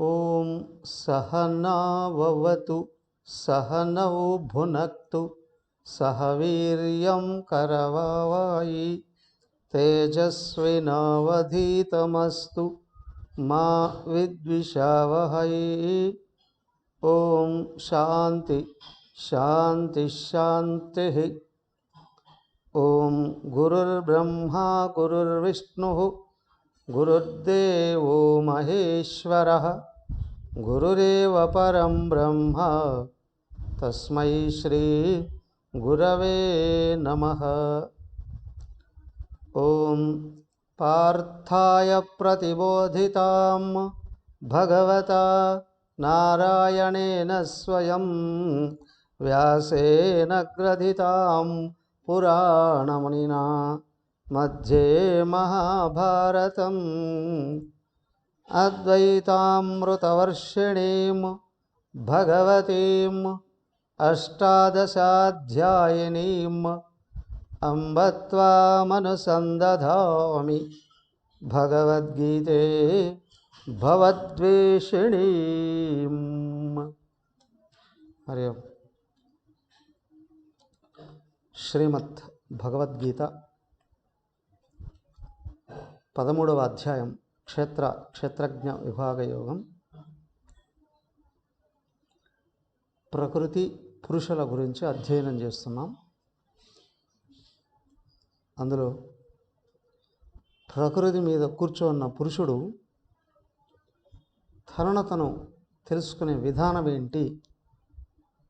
ఓం సహనావవతు సహనౌ భునక్తు సహ వీర్యం కరవావహై తేజస్వినావధీతమస్తు మా విద్విషావహై. ఓం శాంతి శాంతి శాంతి. ఓం గురుర్బ్రహ్మా గురుర్విష్ణుః గురుర్దేవో మహేశ్వరః గురురేవ పరం బ్రహ్మ తస్మై శ్రీ గురవే నమః. ఓం పార్థాయ ప్రతిబోధితాం భగవతా నారాయణేన స్వయం వ్యాసేన గ్రథితాం పురాణమునినా మధ్యే మహాభారతం అద్వైతామృతవర్షిణీం భగవతీం అష్టాదశాధ్యాయినీం అంబ త్వామనుసందధామి భగవద్గీతే భవద్వేషిణీం. హరి ఓం. శ్రీమద్ భగవద్గీత 13వ అధ్యాయం క్షేత్రజ్ఞ విభాగ యోగం. ప్రకృతి పురుషుల గురించి అధ్యయనం చేస్తున్నాం. అందులో ప్రకృతి మీద కూర్చోన్న పురుషుడు తను తెలుసుకునే విధానం ఏంటి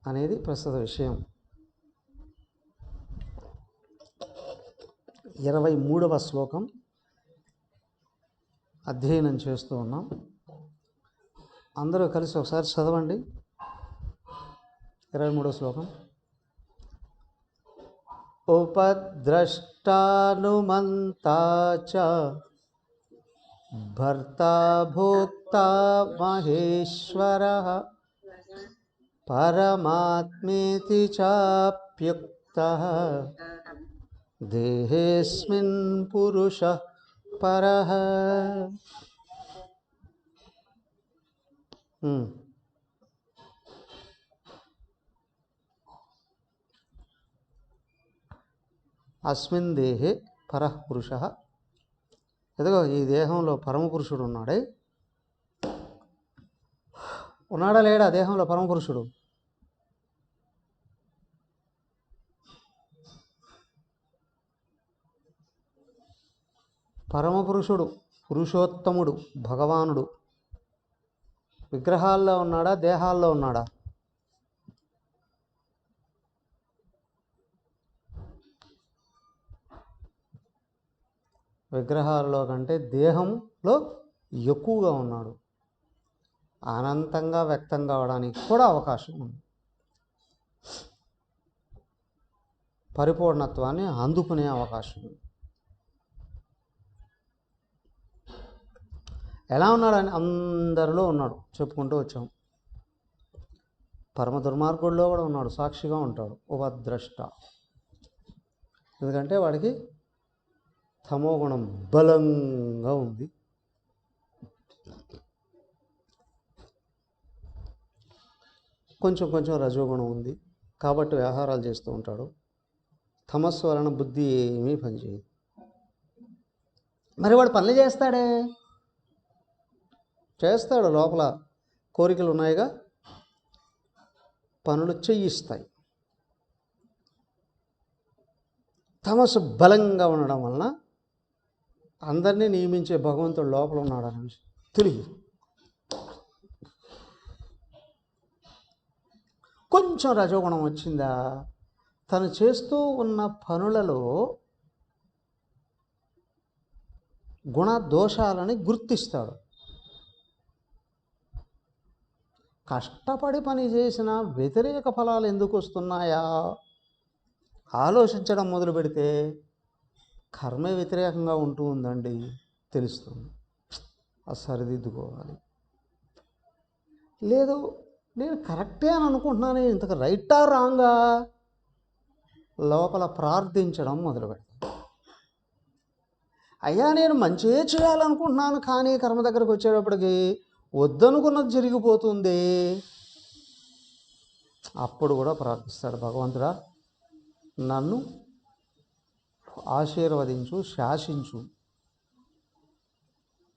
అనేది ప్రస్తుత విషయం. 23వ శ్లోకం అధ్యయనం చేస్తూ ఉన్నాం. అందరూ కలిసి ఒకసారి చదవండి. 23వ శ్లోకం. ఉపద్రష్టానుమంతా చ భర్తా భోక్తా మహేశ్వరః పరమాత్మేతి చాప్యుక్తః దేహేస్మిన్ పురుషః పరః. అస్మిన్ దేహే పరః పురుషః. ఎదుగో ఈ దేహంలో పరమపురుషుడు ఉన్నాడే. ఉన్నాడా లేడా దేహంలో పరమపురుషుడు? పరమపురుషుడు పురుషోత్తముడు భగవానుడు విగ్రహాల్లో ఉన్నాడా దేహాల్లో ఉన్నాడా? విగ్రహాల్లో కంటే దేహంలో ఎక్కువగా ఉన్నాడు. అనంతంగా వ్యక్తం కావడానికి కూడా అవకాశం ఉంది. పరిపూర్ణత్వాన్ని అందుకునే అవకాశం ఉంది. ఎలా ఉన్నాడని అందరిలో ఉన్నాడు, చెప్పుకుంటూ వచ్చాం. పరమ దుర్మార్గుడిలో కూడా ఉన్నాడు, సాక్షిగా ఉంటాడు. ఉపద్రష్ట. ఎందుకంటే వాడికి తమో గుణం బలంగా ఉంది. కొంచెం కొంచెం రజోగుణం ఉంది కాబట్టి వ్యవహారాలు చేస్తూ ఉంటాడు. తమస్సు వలన బుద్ధి ఏమీ పనిచేయదు. మరి వాడు పనులు చేస్తాడు. లోపల కోరికలు ఉన్నాయిగా, పనులు చేయిస్తాయి. తమస్సు బలంగా ఉండడం వలన అందరినీ నియమించే భగవంతుడు లోపల ఉన్నాడని తెలియదు. కొంచెం రజోగుణం వచ్చిందా, తను చేస్తూ ఉన్న పనులలో గుణ దోషాలని గుర్తిస్తాడు. కష్టపడి పని చేసిన వ్యతిరేక ఫలాలు ఎందుకు వస్తున్నాయా ఆలోచించడం మొదలు పెడితే కర్మే వ్యతిరేకంగా ఉంటూ ఉందండి తెలుస్తుంది. అది సరిదిద్దుకోవాలి. లేదు నేను కరెక్టే అని అనుకుంటున్నాను, ఇంతకు రైటా రాంగా లోపల ప్రార్థించడం మొదలు పెడతాను. అయ్యా నేను మంచిగా చేయాలనుకుంటున్నాను, కానీ కర్మ దగ్గరకు వచ్చేటప్పటికి వద్దనుకున్నది జరిగిపోతుంది. అప్పుడు కూడా ప్రార్థిస్తాడు, భగవంతుడా నన్ను ఆశీర్వదించు, శాసించు,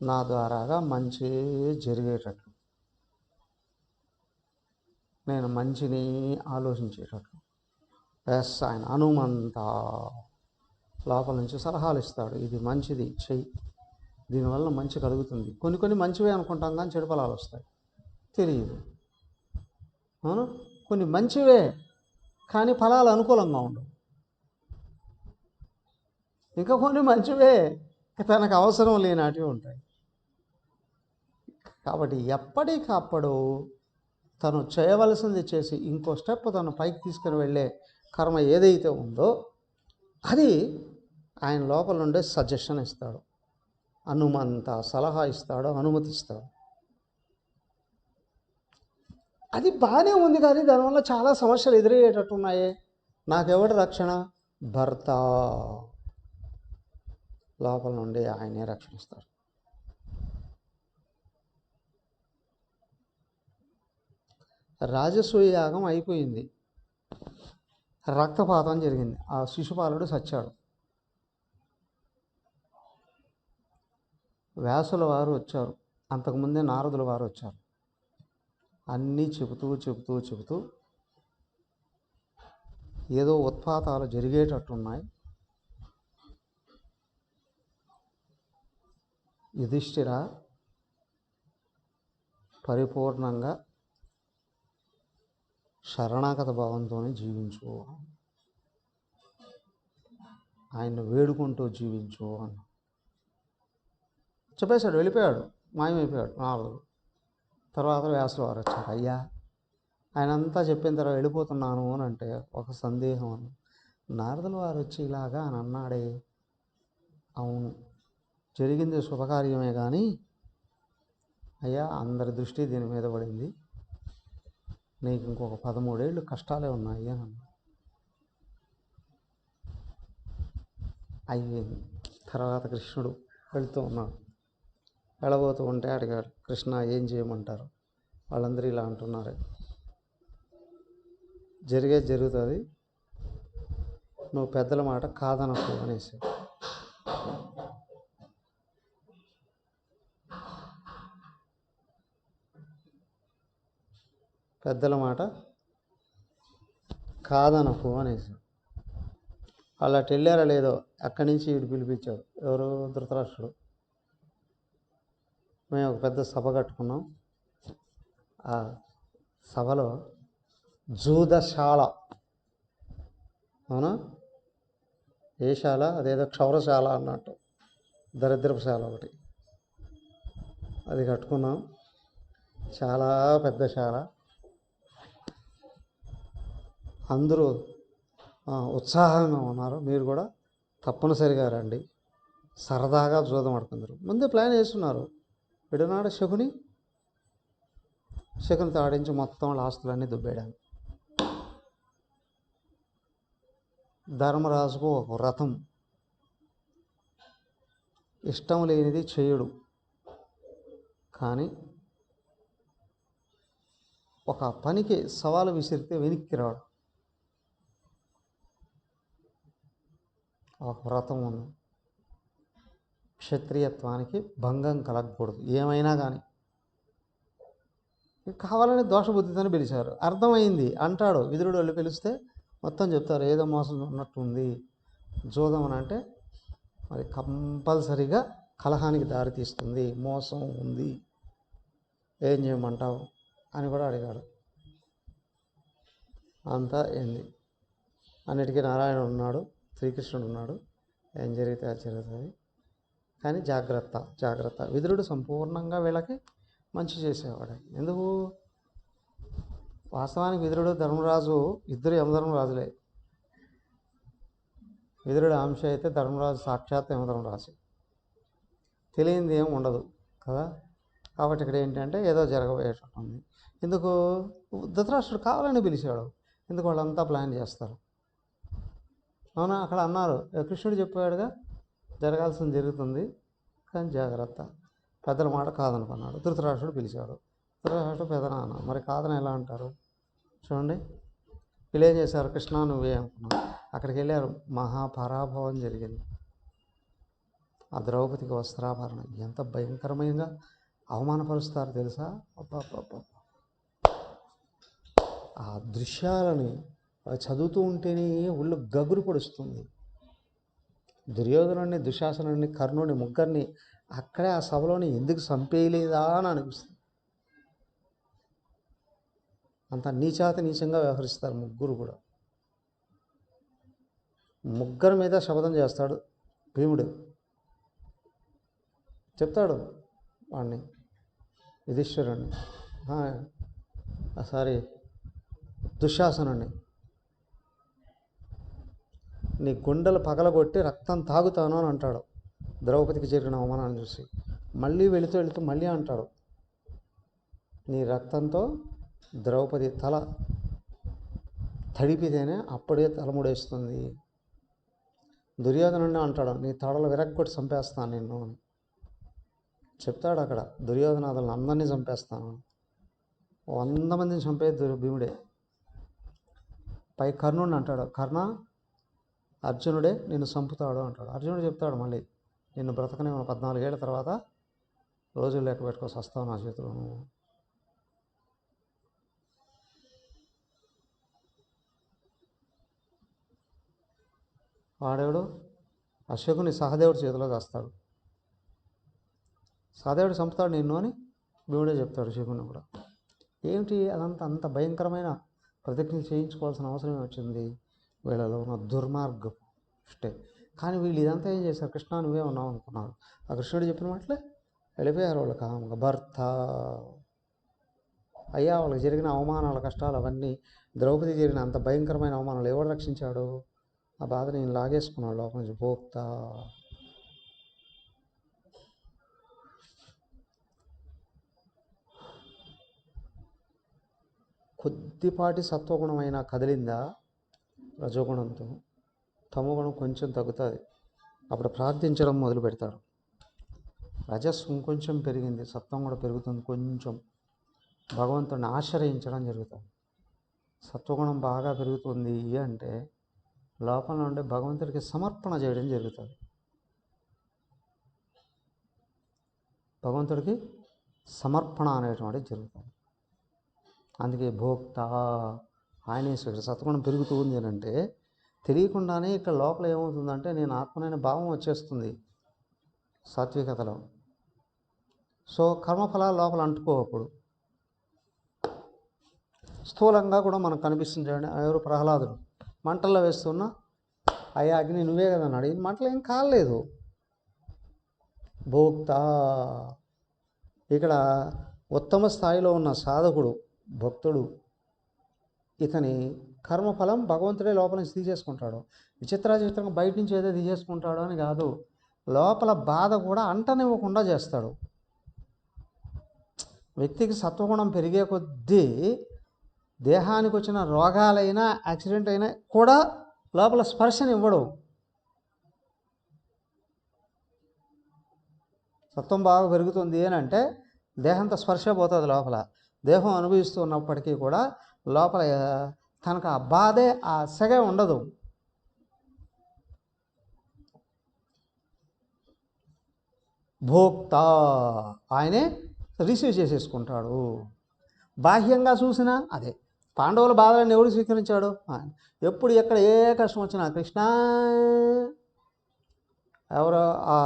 నా ద్వారాగా మంచి జరిగేటట్లు, నేను మంచిని ఆలోచించేటట్లు. ఎస్, ఆయన హనుమంత లోపల నుంచి సలహాలు ఇస్తాడు, ఇది మంచిది చెయ్యి, దీనివల్ల మంచి కలుగుతుంది. కొన్ని మంచివే అనుకుంటాం కానీ చెడు ఫలాలు వస్తాయి, తెలియదు. అవును, కొన్ని మంచివే కానీ ఫలాలు అనుకూలంగా ఉండవు. ఇంకా కొన్ని మంచివే తనకు అవసరం లేనాటివి ఉంటాయి. కాబట్టి ఎప్పటికప్పుడు తను చేయవలసింది చేసి ఇంకో స్టెప్ తను పైకి తీసుకుని వెళ్ళే కర్మ ఏదైతే ఉందో అది ఆయన లోపల నుండే సజెషన్ ఇస్తాడు, హనుమంత సలహా ఇస్తాడు, అనుమతిస్తాడు. అది బాగానే ఉంది కానీ దానివల్ల చాలా సమస్యలు ఎదురయ్యేటట్టున్నాయే. నాకెవడు రక్షణ? భర్త లోపల నుండి ఆయనే రక్షణిస్తాడు. రాజసూయ యాగం అయిపోయింది, రక్తపాతం జరిగింది, ఆ శిశుపాలుడు చచ్చాడు. వ్యాసుల వారు వచ్చారు, అంతకుముందే నారదుల వారు వచ్చారు. అన్నీ చెబుతూ ఏదో ఉత్పాతాలు జరిగేటట్టున్నాయి. యుధిష్ఠిర పరిపూర్ణంగా శరణాగత భావంతోనే జీవించు, ఆయన్ని వేడుకుంటూ జీవించు అని చెప్పేశాడు. వెళ్ళిపోయాడు, మాయమైపోయాడు నారదుడు. తర్వాత వ్యాసుల వారు వచ్చారు. అయ్యా, ఆయన అంతా చెప్పిన తర్వాత వెళ్ళిపోతున్నాను అని అంటే ఒక సందేహం అని. నారదుల వారు వచ్చి ఇలాగా అని అన్నాడే, అవును జరిగింది శుభకార్యమే కానీ అయ్యా అందరి దృష్టి దీని మీద పడింది, నీకు ఇంకొక 13 ఏళ్ళు కష్టాలే ఉన్నాయి అని అన్నా. అయ్యింది. తర్వాత కృష్ణుడు వెళుతూ ఉన్నాడు, వెళ్ళబోతూ ఉంటే అడిగాడు, కృష్ణ ఏం చేయమంటారు? వాళ్ళందరూ ఇలా అంటున్నారు, జరిగేది జరుగుతుంది, నువ్వు పెద్దల మాట కాదనకు అనేసి. పెద్దల మాట కాదనకు అనేసి. అలా వెళ్ళారా లేదో అక్కడి నుంచి వీడు పిలిపించాడు, ఎవరు? ధృతరాష్ట్రుడు. మేము ఒక పెద్ద సభ కట్టుకున్నాం, ఆ సభలో జూదశాల, అవునా, ఏ శాల? అదేదో క్షౌరశాల అన్నట్టు, దరిద్రపశాల ఒకటి, అది కట్టుకున్నాం. చాలా పెద్ద శాల, అందరూ ఉత్సాహంగా ఉన్నారు. మీరు కూడా తప్పనిసరిగా రండి, సరదాగా జూదం ఆడుకుందరు. ముందే ప్లాన్ వేస్తున్నారు. విడనాడు శకునితో ఆడించి మొత్తం ఆస్తులన్నీ దుబ్బేయడానికి. ధర్మరాజుకు ఒక వ్రతం, ఇష్టం లేనిది చేయడు, కానీ ఒక పనికి సవాలు విసిరితే వెనక్కి రాడు. ఒక వ్రతం ఉంది, క్షత్రియత్వానికి భంగం కలగకూడదు ఏమైనా కానీ. కావాలని దోషబుద్ధితోనే పిలిచారు, అర్థమైంది అంటాడు. విదురుడు వెళ్ళి పిలిస్తే మొత్తం చెప్తారు, ఏదో మోసం ఉన్నట్టుంది జూదం అని. అంటే మరి కంపల్సరిగా కలహానికి దారితీస్తుంది, మోసం ఉంది, ఏం చేయమంటావు అని కూడా అడిగాడు. అంతా ఏంది, అన్నిటికీ నారాయణుడు ఉన్నాడు, శ్రీకృష్ణుడు ఉన్నాడు, ఏం జరిగితే అది జరుగుతుంది, కానీ జాగ్రత్త. విదురుడు సంపూర్ణంగా వీళ్ళకి మంచి చేసేవాడు. ఎందుకు? వాస్తవానికి విదురుడు ధర్మరాజు ఇద్దరు యమధర్మరాజులే. విదురుడు అంశ అయితే ధర్మరాజు సాక్షాత్ యమధర్మరాజు, తెలియంది ఏం ఉండదు కదా. కాబట్టి ఇక్కడ ఏంటంటే ఏదో జరగబోయేటట్టుంది. ఎందుకు? ధృతరాష్ట్రుడు కావాలని పిలిచాడు, ఎందుకు వాళ్ళంతా ప్లాన్ చేస్తారు. అవునా, అక్కడ అన్నారు, కృష్ణుడు చెప్పాడుగా జరగాల్సింది జరుగుతుంది, కానీ జాగ్రత్త. పెద్దల మాట కాదనుకున్నాడు. ధృతరాష్ట్రుడు పిలిచాడు. ధృతరాష్ట్రుడు పెదనాన్న, మరి కాదని ఎలా అంటారు? చూడండి, వీళ్ళు ఏం చేశారు? కృష్ణ నువ్వే అనుకున్నాను. అక్కడికి వెళ్ళారు, మహాపరాభవం జరిగింది. ఆ ద్రౌపదికి వస్త్రాభరణ ఎంత భయంకరమైన అవమానపరుస్తారు తెలుసా? అబ్బా, ఆ దృశ్యాలని చదువుతూ ఉంటేనే ఒళ్ళు గగురు పొడుస్తుంది. దుర్యోధనుడిని, దుశ్శాసనుడిని, కర్ణుడిని, ముగ్గురిని అక్కడే ఆ సభలోని ఎందుకు చంపేయలేదా అని అనిపిస్తుంది. అంత నీచంగా వ్యవహరిస్తారు ముగ్గురు కూడా. ముగ్గురి మీద శపథం చేస్తాడు భీముడు. చెప్తాడు వాడిని, యుధిష్ఠిరుడిని, సారీ దుశ్శాసనుడిని, నీ గుండెలు పగలగొట్టి రక్తం తాగుతాను అని అంటాడు. ద్రౌపదికి జరిగిన అవమానాన్ని చూసి మళ్ళీ వెళుతూ మళ్ళీ అంటాడు, నీ రక్తంతో ద్రౌపది తల తడిపితేనే అప్పుడే తలముడేస్తుంది. దుర్యోధనుడిని అంటాడు, నీ తడలు విరగ్గొట్టి చంపేస్తాను నిన్ను అని చెప్తాడు. అక్కడ దుర్యోధనాదులను అందరినీ చంపేస్తాను, 100 మందిని చంపేది భీముడే. పై కర్ణుడిని అంటాడు, కర్ణ అర్జునుడే నిన్ను చంపుతాడు అంటాడు. అర్జునుడు చెప్తాడు, మళ్ళీ నిన్ను బ్రతకనేమో 14 ఏళ్ల తర్వాత రోజులు లెక్క పెట్టుకోసి వస్తావు నా చేతిలో నువ్వు. వాడేవాడు ఆ శకుని సహదేవుడి చేతిలో చేస్తాడు. సహదేవుడు చంపుతాడు నిన్ను అని భీముడే చెప్తాడు శకుని కూడా. ఏమిటి అదంతా అంత భయంకరమైన ప్రతిజ్ఞలు చేయించుకోవాల్సిన అవసరం వచ్చింది? వీళ్ళలో ఉన్న దుర్మార్గం ఇష్టే. కానీ వీళ్ళు ఇదంతా ఏం చేశారు? కృష్ణ నువ్వే ఉన్నావు అనుకున్నారు. ఆ కృష్ణుడు చెప్పిన మాటలే వెళ్ళిపోయారు వాళ్ళు కాముగా. భర్త అయ్యా, వాళ్ళకి జరిగిన అవమానాల కష్టాలు అవన్నీ, ద్రౌపది జరిగిన అంత భయంకరమైన అవమానాలు ఎవడు రక్షించాడు? ఆ బాధ నేను లాగేసుకున్నాడు లోపల నుంచి. భోక్త కొద్దిపాటి సత్వగుణమైనా కదిలిందా రజోగుణంతో, తమోగుణం కొంచెం తగ్గుతుంది. అప్పుడు ప్రార్థించడం మొదలు పెడతాడు. రజస్సు ఇంకొంచెం పెరిగింది, సత్వం కూడా పెరుగుతుంది. కొంచెం భగవంతుడిని ఆశ్రయించడం జరుగుతుంది. సత్వగుణం బాగా పెరుగుతుంది అంటే లోపల నుండి భగవంతుడికి సమర్పణ చేయడం జరుగుతుంది. భగవంతుడికి సమర్పణ అనేటువంటిది జరుగుతుంది. అందుకే భోక్త ఆయనే స్వీకరి. సత్వగుణం పెరుగుతూ ఉంది అని అంటే తెలియకుండానే ఇక్కడ లోపల ఏమవుతుందంటే నేను ఆత్మనైన భావం వచ్చేస్తుంది సాత్వికతలో. సో కర్మఫలాలు లోపల అంటుకోవప్పుడు స్థూలంగా కూడా మనకు కనిపిస్తుంది. ఎవరు? ప్రహ్లాదుడు మంటల్లో వేస్తున్నా, అయ్యా అగ్ని నువ్వే కదా అన్నాడు. ఈ మంటలు ఏం కాలేదు. భోక్త ఇక్కడ ఉత్తమ స్థాయిలో ఉన్న సాధకుడు, భక్తుడు, ఇతని కర్మఫలం భగవంతుడే లోపల నుంచి తీసేసుకుంటాడు. విచిత్రంగా బయట నుంచి ఏదో తీసేసుకుంటాడు అని కాదు, లోపల బాధ కూడా అంటనివ్వకుండా చేస్తాడు. వ్యక్తికి సత్వగుణం పెరిగే కొద్దీ దేహానికి వచ్చిన రోగాలైనా యాక్సిడెంట్ అయినా కూడా లోపల స్పర్శని ఇవ్వడు. సత్వం బాగా పెరుగుతుంది అని అంటే దేహంతో స్పర్శ పోతుంది లోపల. దేహం అనుభవిస్తూ ఉన్నప్పటికీ కూడా లోపల తనకు ఆ బాధే, ఆ సెగ ఉండదు. భోక్త ఆయనే రిసీవ్ చేసేసుకుంటాడు. బాహ్యంగా చూసినా అదే. పాండవుల బాధలను ఎవడు స్వీకరించాడు? ఎప్పుడు ఎక్కడ ఏ కష్టం వచ్చినా కృష్ణ, ఎవరో ఆ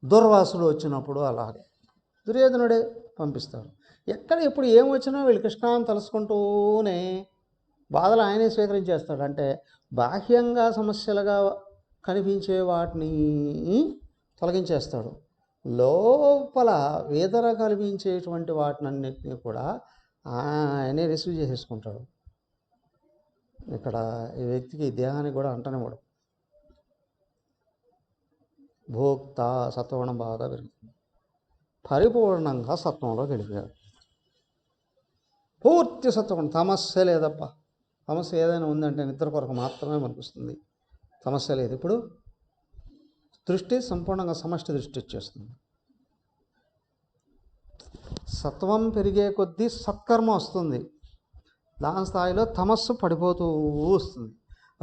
దుర్వాసుడు వచ్చినప్పుడు అలాగే దుర్యోధనుడే పంపిస్తాడు. ఎక్కడ ఎప్పుడు ఏం వచ్చినా వీళ్ళు కృష్ణాన్ని తలుసుకుంటూనే బాధలు ఆయనే స్వీకరించేస్తాడు. అంటే బాహ్యంగా సమస్యలుగా కనిపించే వాటిని తొలగించేస్తాడు. లోపల వేదన కల్పించేటువంటి వాటినన్నిటినీ కూడా ఆయనే రిసీవ్ చేసేసుకుంటాడు. ఇక్కడ ఈ వ్యక్తికి దేహానికి కూడా అంటనివ్వడు. భోక్త సత్వగుణం బాగా పెరుగుతుంది. పరిపూర్ణంగా సత్వంలో గడిపాడు. పూర్తి సత్వగుణం. సమస్య లేదప్ప. సమస్య ఏదైనా ఉందంటే నిద్ర కొరకు మాత్రమే మనకొస్తుంది. సమస్య లేదు. ఇప్పుడు దృష్టి సంపూర్ణంగా సమష్టి దృష్టి వచ్చేస్తుంది. సత్వం పెరిగే కొద్దీ సత్కర్మ వస్తుంది, దాని స్థాయిలో తమస్సు పడిపోతూ వస్తుంది.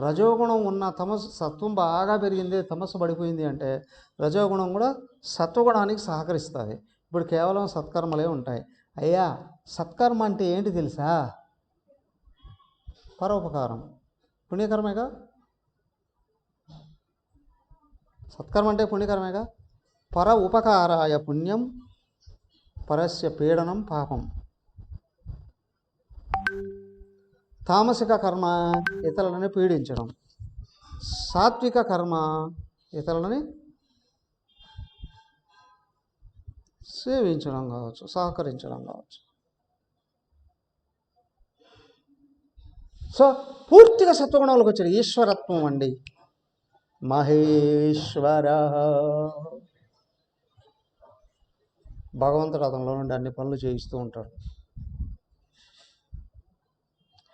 రజోగుణం ఉన్న తమస్సు, సత్వం బాగా పెరిగింది తమస్సు పడిపోయింది అంటే రజోగుణం కూడా సత్వగుణానికి సహకరిస్తుంది. ఇప్పుడు కేవలం సత్కర్మలే ఉంటాయి. అయ్యా, సత్కర్మ అంటే ఏంటి తెలుసా? పరోపకారం, పుణ్యకర్మేగా. సత్కర్మ అంటే పుణ్యకర్మేగా. పర ఉపకారాయ పుణ్యం, పరస్య పీడనం పాపం. తామసిక కర్మ ఇతరులని పీడించడం, సాత్విక కర్మ ఇతరులని సేవించడం కావచ్చు, సహకరించడం కావచ్చు. సో పూర్తిగా సత్వగుణంలోకి వచ్చాడు. ఈశ్వరత్వం అండి, మహేశ్వర. భగవంతుడు అతనిలో నుండి అన్ని పనులు చేయిస్తూ ఉంటాడు.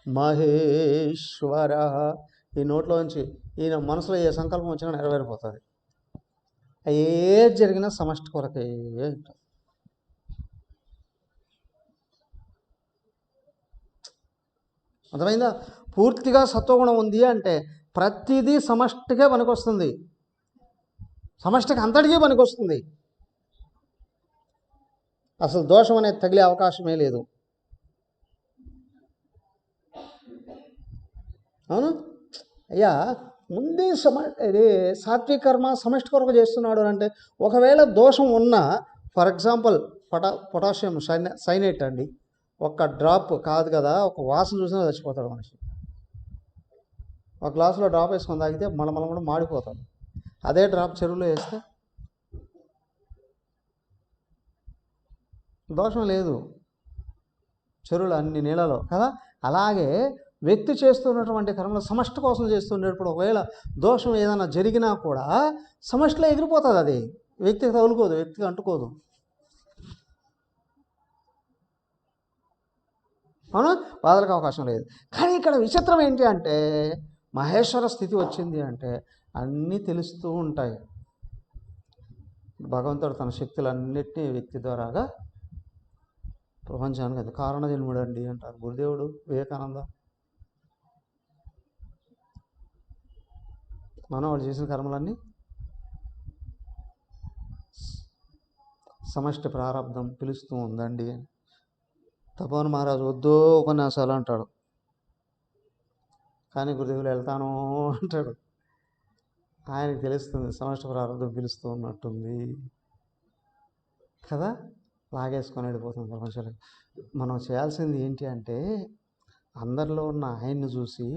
మహేశ్వర. ఈ నోట్లోంచి ఈయన మనసులో ఏ సంకల్పం వచ్చినా నెరవేరిపోతుంది. ఏది జరిగినా సమష్టి కొరకే అంటారు. అర్థమైందా? పూర్తిగా సత్వగుణం ఉంది అంటే ప్రతిదీ సమష్టికే పనికొస్తుంది, సమష్టికి అంతటికీ పనికొస్తుంది. అసలు దోషం అనేది తగిలే అవకాశమే లేదు. అవును అయ్యా, ముందే ఇది సాత్విక కర్మ సమష్టి కొరకు చేస్తున్నాడు అంటే ఒకవేళ దోషం ఉన్నా, ఫర్ ఎగ్జాంపుల్ పొటాషియం సైనేట్ అండి, ఒక్క డ్రాప్ కాదు కదా, ఒక వాసన చూసినా చచ్చిపోతాడు మనిషి. ఒక గ్లాసులో డ్రాప్ వేసుకొని తాగితే మళ్ళీ కూడా మాడిపోతాడు. అదే డ్రాప్ చెరువులో వేస్తే దోషం లేదు, చెరువులు అన్ని నీళ్ళలో కదా. అలాగే వ్యక్తి చేస్తున్నటువంటి కర్మలు సమష్టి కోసం చేస్తున్నప్పుడు ఒకవేళ దోషం ఏదైనా జరిగినా కూడా సమష్టిలో ఎగిరిపోతుంది. అది వ్యక్తికి తగులుకోదు, వ్యక్తికి అంటుకోదు. అవునా? బాధలకు అవకాశం లేదు. కానీ ఇక్కడ విచిత్రం ఏంటి అంటే మహేశ్వర స్థితి వచ్చింది అంటే అన్నీ తెలుస్తూ ఉంటాయి. భగవంతుడు తన శక్తులన్నిటినీ వ్యక్తి ద్వారాగా ప్రపంచానికి అది కారణ జన్ముడు అండి అంటారు గురుదేవుడు వివేకానంద. మనం వాళ్ళు చేసిన కర్మలన్నీ సమష్టి ప్రారంధం పిలుస్తూ ఉందండి. తపోవన్ మహారాజు వద్దో ఉపన్యాసాలు అంటాడు, కానీ గురుదేవులు వెళ్తాను అంటాడు. ఆయనకు తెలుస్తుంది సమష్టి ప్రారంధం పిలుస్తూ ఉన్నట్టుంది కదా, లాగేసుకొని వెళ్ళిపోతుంది ప్రపంచంలో. మనం చేయాల్సింది ఏంటి అంటే అందరిలో ఉన్న ఆయన్ని చూసి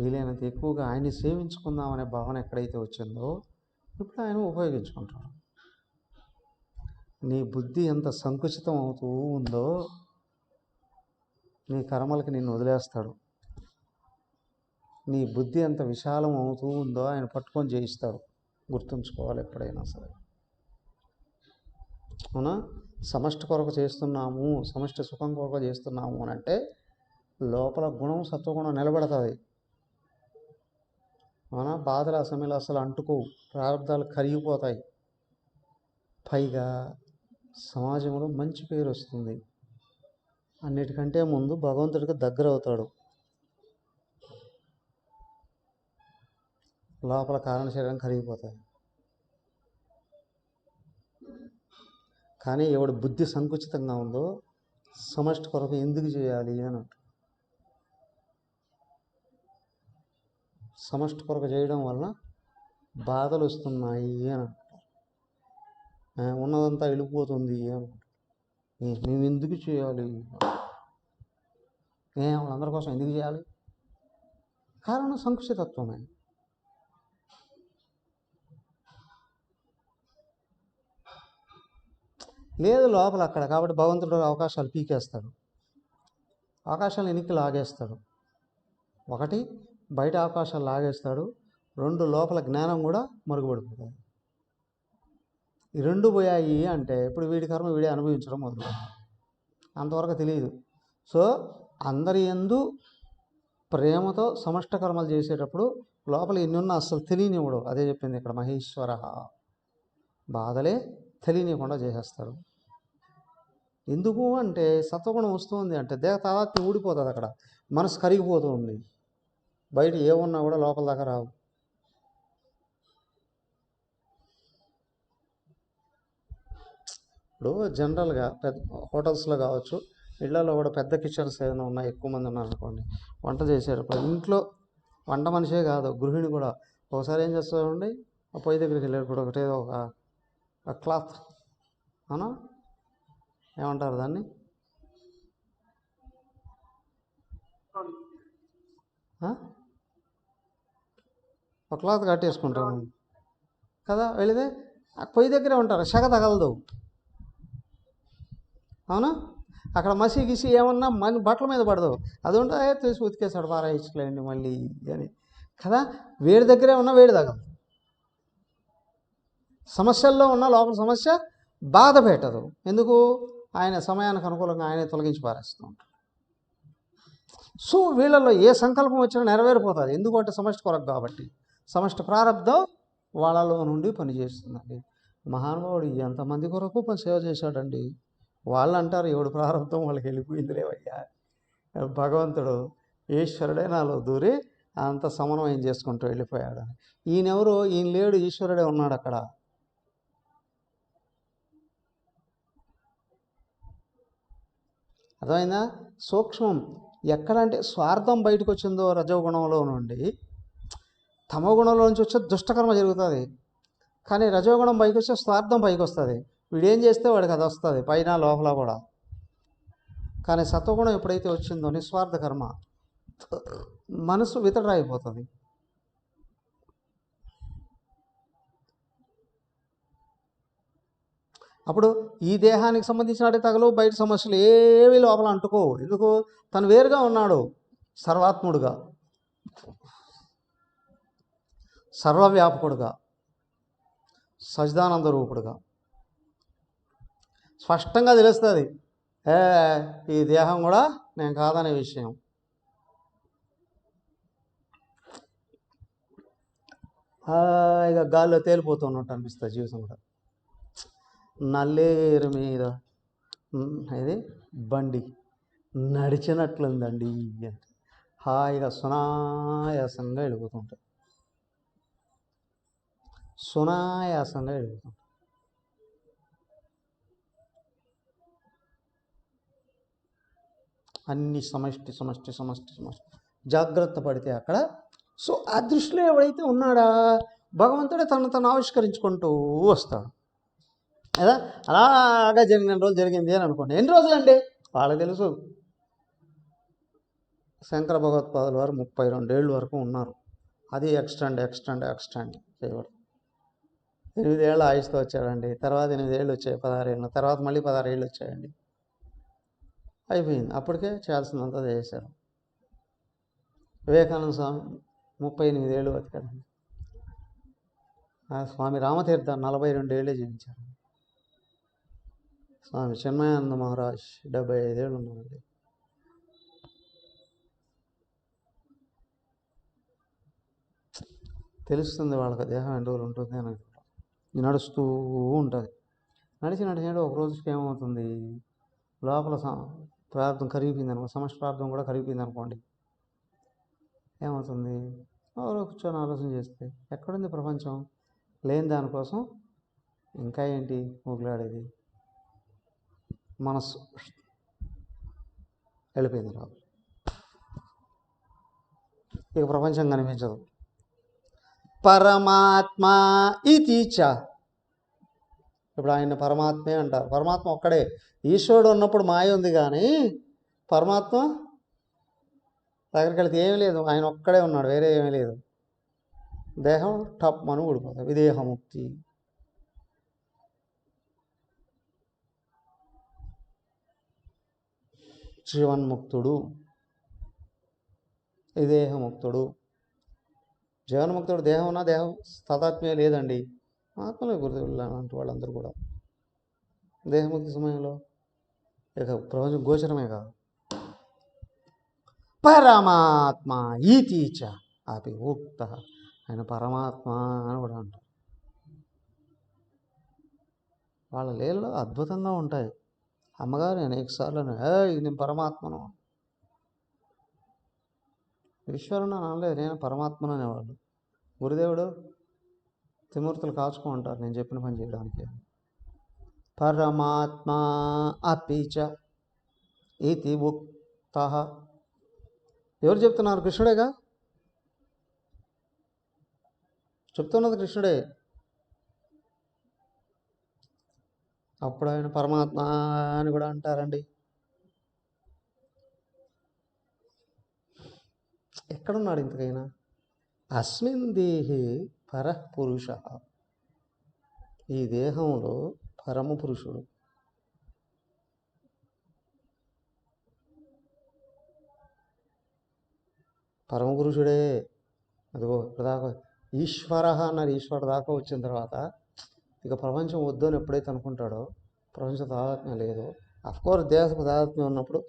వీలైనంత ఎక్కువగా ఆయన్ని సేవించుకుందామనే భావన ఎక్కడైతే వచ్చిందో ఇప్పుడు ఆయన ఉపయోగించుకుంటాడు. నీ బుద్ధి ఎంత సంకుచితం అవుతూ ఉందో నీ కర్మలకి నిన్ను వదిలేస్తాడు. నీ బుద్ధి ఎంత విశాలం అవుతూ ఉందో ఆయన పట్టుకొని చేయిస్తాడు. గుర్తుంచుకోవాలి ఎప్పుడైనా సరే. అవునా? సమష్టి కొరకు చేస్తున్నాము, సమష్టి సుఖం కొరకు చేస్తున్నాము అని అంటే లోపల గుణం సత్వగుణం నిలబడుతుంది. అవునా? బాధల సమయంలో అసలు అంటుకోవు, ప్రారంధాలు కరిగిపోతాయి. పైగా సమాజంలో మంచి పేరు వస్తుంది. అన్నిటికంటే ముందు భగవంతుడికి దగ్గర అవుతాడు. లోపల కారణ శరీరం కరిగిపోతాయి. కానీ ఎవడు బుద్ధి సంకుచితంగా ఉందో సమష్టి కొరకు ఎందుకు చేయాలి అని అంటారు. సమష్టి కొరకు చేయడం వల్ల బాధలు వస్తున్నాయి అని అంటారు. ఉన్నదంతా వెళ్ళిపోతుంది అని అంటారు. మేము ఎందుకు చేయాలి, వాళ్ళందరి కోసం ఎందుకు చేయాలి? కారణం సంకుచితత్వమే. లేదు లోపల అక్కడ, కాబట్టి భగవంతుడు అవకాశాలు పీకేస్తాడు, అవకాశాలు ఎన్నికి లాగేస్తాడు. ఒకటి బయట అవకాశాలు లాగేస్తాడు, రెండు లోపల జ్ఞానం కూడా మరుగుపడిపోతుంది. ఈ రెండు పోయాయి అంటే ఇప్పుడు వీడి కర్మ వీడే అనుభవించడం మొదలు, అంతవరకు తెలియదు. సో అందరి యందు ప్రేమతో సమష్ట కర్మలు చేసేటప్పుడు లోపల ఎన్నున్నా అస్సలు తెలియనివ్వడు. అదే చెప్పింది ఇక్కడ మహేశ్వర. బాధలే తెలియనివ్వకుండా చేసేస్తాడు. ఎందుకు అంటే సత్వగుణం వస్తుంది అంటే దేహ తాదాత్మ్యం ఊడిపోతుంది, అక్కడ మనసు కరిగిపోతుంది, బయట ఏమున్నా కూడా లోపల దాకా రావు. ఇప్పుడు జనరల్గా పెద్ద హోటల్స్లో కావచ్చు, ఇళ్లలో కూడా పెద్ద కిచెన్స్ ఏదైనా ఉన్నాయి, ఎక్కువ మంది ఉన్నారు అనుకోండి, వంట చేసేటప్పుడు ఇంట్లో వంట మనిషే కాదు గృహిణి కూడా ఒకసారి ఏం చేస్తామండి, ఆ పొయ్యి దగ్గరికి వెళ్ళేటప్పుడు ఒకటే ఒక క్లాత్, అవునా, ఏమంటారు దాన్ని, ఒక క్లాత్ కట్టేసుకుంటాను కదా, వెళితే ఆ పొయ్యి దగ్గరే ఉంటారు, సెగ తగలదు, అవునా, అక్కడ మసి గిసి ఏమన్నా మన బట్టల మీద పడదు, అది ఉంటే తీసి ఉతికేసాడు పారాయించలేండి మళ్ళీ అని కదా. వేడి దగ్గరే ఉన్న వేడి తగలదు, సమస్యల్లో ఉన్న లోపల సమస్య బాధ పెట్టదు, ఎందుకు, ఆయన సమయానికి అనుకూలంగా ఆయనే తొలగించి పారేస్తూ ఉంటాడు. సో వీళ్ళల్లో ఏ సంకల్పం వచ్చినా నెరవేరిపోతుంది, ఎందుకంటే సమష్టి కొరకు కాబట్టి, సమష్టి ప్రారంధం వాళ్ళలో నుండి పనిచేస్తుందండి. మహానుభావుడు ఎంతమంది కొరకు సేవ చేశాడండి. వాళ్ళు అంటారు ఎవడు ప్రారంభం వాళ్ళకి వెళ్ళిపోయిందిలేవయ్యా, భగవంతుడు ఈశ్వరుడే నాలో దూరి అంత సమన్వయం చేసుకుంటూ వెళ్ళిపోయాడు. ఈయనెవరు, ఈయన లేడు, ఈశ్వరుడే ఉన్నాడు అక్కడ. అర్థమైందా? సూక్ష్మం ఎక్కడంటే స్వార్థం బయటకు వచ్చిందో రజోగుణంలో నుండి, తమోగుణంలో నుంచి వచ్చే దుష్టకర్మ జరుగుతుంది, కానీ రజోగుణం పైకి వచ్చే స్వార్థం పైకి వస్తుంది. వీడేం చేస్తే వాడికి అది వస్తుంది పైన లోపల కూడా. కానీ సత్వగుణం ఎప్పుడైతే వచ్చిందో నిస్వార్థ కర్మ, మనసు వితడరైపోతుంది. అప్పుడు ఈ దేహానికి సంబంధించిన తగలు, బయట సమస్యలు ఏవి లోపల అంటుకోవు, ఎందుకు, తను వేరుగా ఉన్నాడు, సర్వాత్ముడుగా, సర్వవ్యాపకుడుగా, సచిదానంద రూపుడుగా స్పష్టంగా తెలుస్తుంది. ఈ దేహం కూడా నేను కాదనే విషయం. ఇక గాల్లో తేలిపోతున్నట్టు అనిపిస్తుంది జీవితం కూడా. నల్లేరు మీద ఇది బండి నడిచినట్లుందండి, హాయిగా సునాయాసంగా వెళ్ళిపోతుంటాయి, సునాయాసంగా వెళ్ళిపోతుంటాయి. అన్ని సమష్టి సమష్టి సమష్టి సమష్టి జాగ్రత్త పడితే అక్కడ. సో ఆ దృష్టిలో ఎవడైతే ఉన్నాడా భగవంతుడే తను ఆవిష్కరించుకుంటూ వస్తాడు కదా. అలాగా జరిగిన రోజులు జరిగింది అని అనుకోండి, ఎన్ని రోజులండి వాళ్ళకి తెలుసు. శంకర భగవత్పాదుల వారు 32 ఏళ్ళ వరకు ఉన్నారు, అది ఎక్స్టెండ్ చేయబడు. 8 ఏళ్ళ ఆయుష్తో వచ్చాడండి, తర్వాత 8 ఏళ్ళు వచ్చాయి, 16 ఏళ్ళు, తర్వాత మళ్ళీ 16 ఏళ్ళు వచ్చాయండి, అయిపోయింది. అప్పటికే చేయాల్సినంత చేశారు. వివేకానంద స్వామి 38 ఏళ్ళు బతికారండి. స్వామి రామతీర్థ 42 ఏళ్ళే జీవించారు. స్వామి చిన్మయానంద మహారాజ్ 75 ఏళ్ళు ఉన్నారండి. తెలుస్తుంది వాళ్ళకి దేహం ఎన్ని రోజులు ఉంటుంది అని. నడుస్తూ ఉంటుంది, నడిచినట్టు ఒక రోజుకి ఏమవుతుంది, లోపల ప్రార్థన కరిగిపోయింది అనుకో, సమష్టి ప్రార్థన కూడా కరిగిపోయింది అనుకోండి, ఏమవుతుంది, కూర్చొని ఆలోచన చేస్తే ఎక్కడుంది ప్రపంచం, లేని దానికోసం ఇంకా ఏంటి ఊగులాడేది, మనస్సు వెళ్ళిపోయింది రాదు, ఇక ప్రపంచం కనిపించదు. పరమాత్మ ఇతిచ, ఇప్పుడు ఆయన పరమాత్మే అంటారు, పరమాత్మ ఒక్కడే. ఈశ్వరుడు ఉన్నప్పుడు మాయ ఉంది, కానీ పరమాత్మ దగ్గరికి వెళితే ఏమీ లేదు, ఆయన ఒక్కడే ఉన్నాడు, వేరే ఏమీ లేదు. దేహం టప్ మను ఊడిపోతుంది, విదేహముక్తి. జీవన్ముక్తుడు, విదేహముక్తుడు. జీవన్ముక్తుడు దేహం ఉన్నా దేహం తాదాత్మ్యం లేదండి, ఆత్మలో గురుదేవులు అంటూ వాళ్ళందరూ కూడా దేహముక్తి సమయంలో ఇక ప్రపంచం గోచరమే కాదు. పరమాత్మ ఈతీచ అపి ఉక్త, ఆయన పరమాత్మ అని కూడా అంటారు. వాళ్ళ లీలలు అద్భుతంగా ఉంటాయి. అమ్మగారు అనేకసార్లు నేను పరమాత్మను, ఈశ్వరుని అనలేదు, నేను పరమాత్మను అనేవాళ్ళు. గురుదేవుడు త్రిమూర్తులు కాచుకుంటారు నేను చెప్పిన పని చేయడానికి. పరమాత్మా అపిచ ఇతి ఉక్త. ఎవరు చెప్తున్నారు? కృష్ణుడేగా చెప్తున్నది, కృష్ణుడే. అప్పుడు ఆయన పరమాత్మ అని కూడా అంటారండి. ఎక్కడున్నాడు ఇంతకైనా? అస్మిన్ దేహే పరపురుష, ఈ దేహంలో పరమ పురుషుడు. పరమపురుషుడే. అదిగో ఇప్పటిదాకా ఈశ్వర అన్నారు. ఈశ్వర దాకా వచ్చిన తర్వాత ఇక ప్రపంచం వద్దు అని ఎప్పుడైతే అనుకుంటాడో, ప్రపంచ తాదాత్మ్యం లేదు. అఫ్కోర్స్ దేహ తాదాత్మ్యం ఉన్నప్పుడు,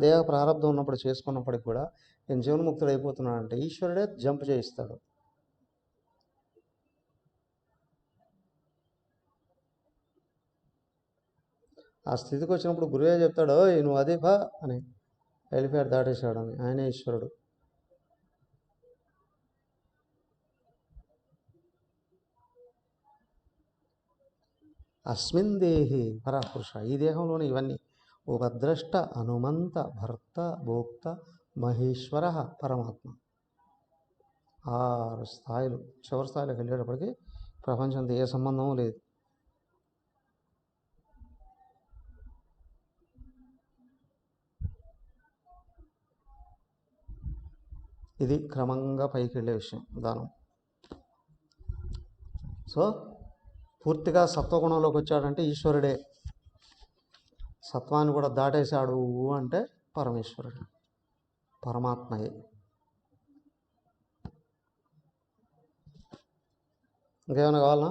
దేహ ప్రారంభం ఉన్నప్పుడు చేసుకున్నప్పటికి కూడా నేను జీవన్ముక్తుడు అయిపోతున్నానంటే ఈశ్వరుడే జంప్ చేయిస్తాడు. ఆ స్థితికి వచ్చినప్పుడు గురువే చెప్తాడు, నువ్వు అదే బా అని, వెళ్ళిపోయాడు, దాటేశాడు అని. ఆయనే ఈశ్వరుడు. అస్మిన్ దేహి పరపురుష, ఈ దేహంలోని ఇవన్నీ ఉపద్రష్ట, హనుమంత, భర్త, భోక్త, మహేశ్వర, పరమాత్మ. 6 స్థాయిలు. చివరి స్థాయిలోకి వెళ్ళేటప్పటికి ప్రపంచంతో ఏ సంబంధం లేదు. ఇది క్రమంగా పైకి వెళ్ళే విషయం, విధానం. సో పూర్తిగా సత్వగుణంలోకి వచ్చాడంటే ఈశ్వరుడే. సత్వాన్ని కూడా దాటేశాడు అంటే పరమేశ్వరుడు, పరమాత్మయే. ఇంకేమైనా కావాలనా?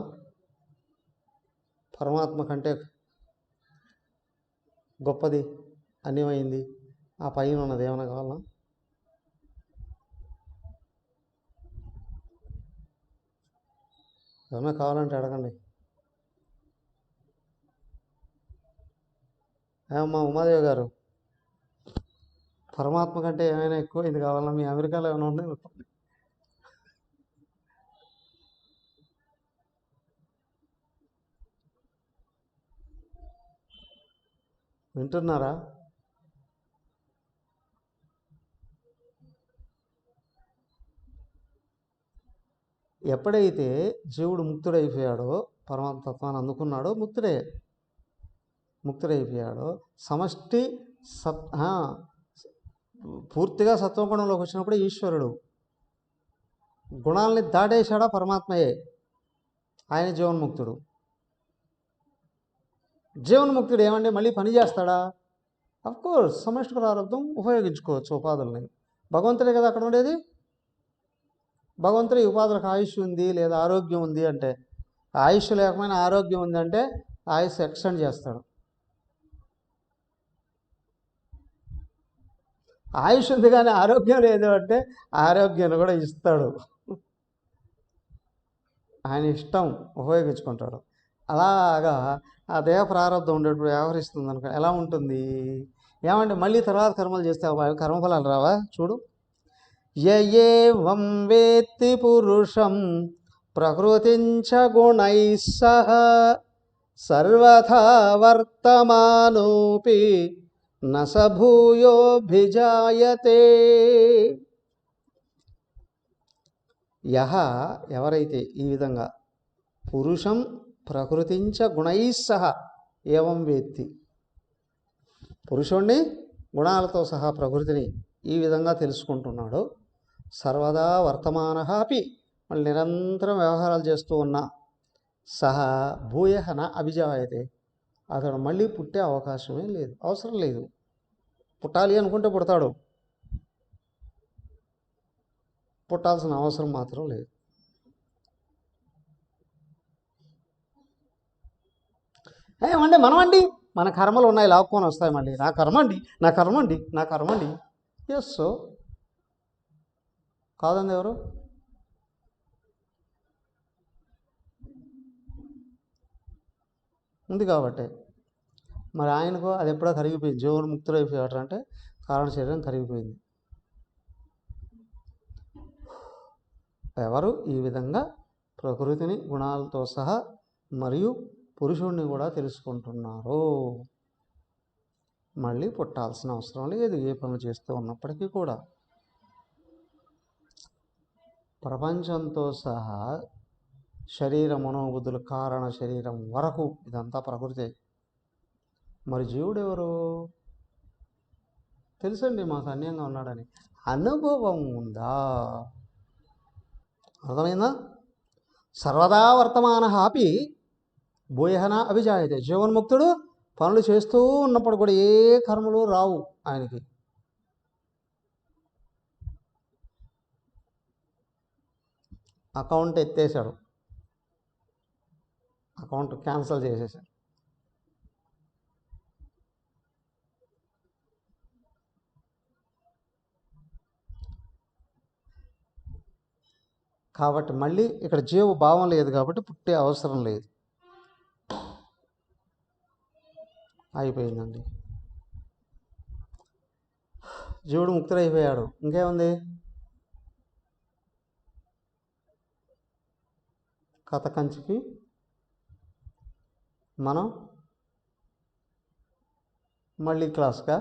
పరమాత్మ కంటే గొప్పది అన్యమైంది ఆ పైన ఉన్నది ఏమైనా కావాలనా? ఏమైనా కావాలంటే అడగండి. ఏమమ్మా ఉమాదేవి గారు, పరమాత్మ కంటే ఏమైనా ఎక్కువ ఇది కావాలన్నా? మీ అమెరికాలో ఏమైనా ఉన్నాయి? వింటున్నారా? ఎప్పుడైతే జీవుడు ముక్తుడైపోయాడో, పరమాత్మ తత్వాన్ని అందుకున్నాడో, ముక్తుడైపోయాడో, సమష్టి పూర్తిగా సత్వగుణంలోకి వచ్చినప్పుడు ఈశ్వరుడు. గుణాలని దాటేశాడా పరమాత్మయే, ఆయన జీవన్ముక్తుడు. జీవన్ముక్తుడు ఏమంటే మళ్ళీ పని చేస్తాడా? అఫ్కోర్స్ సమష్టి ప్రారంభం ఉపయోగించుకోవచ్చు ఉపాధుల్ని. భగవంతుడే కదా అక్కడ ఉండేది. భగవంతుడి ఉపాధులకు ఆయుష్ ఉంది లేదా ఆరోగ్యం ఉంది అంటే, ఆయుష్ లేకపోయినా ఆరోగ్యం ఉందంటే ఆయుష్ ఎక్స్టెండ్ చేస్తాడు. ఆయుష్ ఉంది కానీ ఆరోగ్యం లేదు అంటే ఆరోగ్యాన్ని కూడా ఇస్తాడు. ఆయన ఇష్టం ఉపయోగించుకుంటాడు. అలాగా ఆ దేహ ప్రారంభం ఉండేటప్పుడు వ్యవహరిస్తుంది అనుకో, ఎలా ఉంటుంది? ఏమంటే మళ్ళీ తర్వాత కర్మలు చేస్తే కర్మఫలాలు రావా? చూడు. యేవం వేత్తి పురుషం ప్రకృతించ గుణైః సహ సర్వథా వర్తమానోపి న స భూయోభిజాయతే. యహ, ఎవరైతే ఈ విధంగా పురుషం ప్రకృతించ గుణైః సహ ఏవం వేత్తి, పురుషుణ్ణి గుణాలతో సహా ప్రకృతిని ఈ విధంగా తెలుసుకుంటున్నాడు. సర్వదా వర్తమానః అపి, మళ్ళీ నిరంతరం వ్యవహారాలు చేస్తూ ఉన్నా, సహ భూయః న అభిజాయతే, అతడు మళ్ళీ పుట్టే అవకాశమే లేదు, అవసరం లేదు. పుట్టాలి అనుకుంటే పుడతాడు, పుట్టాల్సిన అవసరం మాత్రం లేదు. ఏమంటే మనమండి, మన కర్మలు ఉన్నాయి, లాక్కొని వస్తాయి మళ్ళీ. నా కర్మండి, నా కర్మండి, నా కర్మండి. ఎస్, సో కాదండి ఎవరు? ఉంది కాబట్టి. మరి ఆయనకు అది ఎప్పుడో కరిగిపోయింది. జీవన్ముక్తుడైపోయాడు అంటే కారణ శరీరం కరిగిపోయింది. ఎవరు ఈ విధంగా ప్రకృతిని గుణాలతో సహా మరియు పురుషుడిని కూడా తెలుసుకుంటున్నారో మళ్ళీ పుట్టాల్సిన అవసరం లేదు ఏ పనులు చేస్తూ ఉన్నప్పటికీ కూడా. ప్రపంచంతో సహా శరీర మనోబుద్ధులు కారణ శరీరం వరకు ఇదంతా ప్రకృతి. మరి జీవుడు ఎవరు? తెలుసండి మాకు అన్యంగా ఉన్నాడని అనుభవం ఉందా? అర్థమైందా? సర్వదా వర్తమాన అపి భూయన అభిజాయతే. జీవన్ముక్తుడు పనులు చేస్తూ ఉన్నప్పుడు కూడా ఏ కర్మలు రావు ఆయనకి. అకౌంట్ ఎత్తేసాడు, అకౌంట్ క్యాన్సిల్ చేసేసాడు. కాబట్టి మళ్ళీ ఇక్కడ జీవ భావం లేదు కాబట్టి పుట్టే అవసరం లేదు. అయిపోయిందండి. జీవుడు ముక్తుడైపోయాడు. ఇంకేముంది? కథ కంచికి మనం మళ్ళీ క్లాస్గా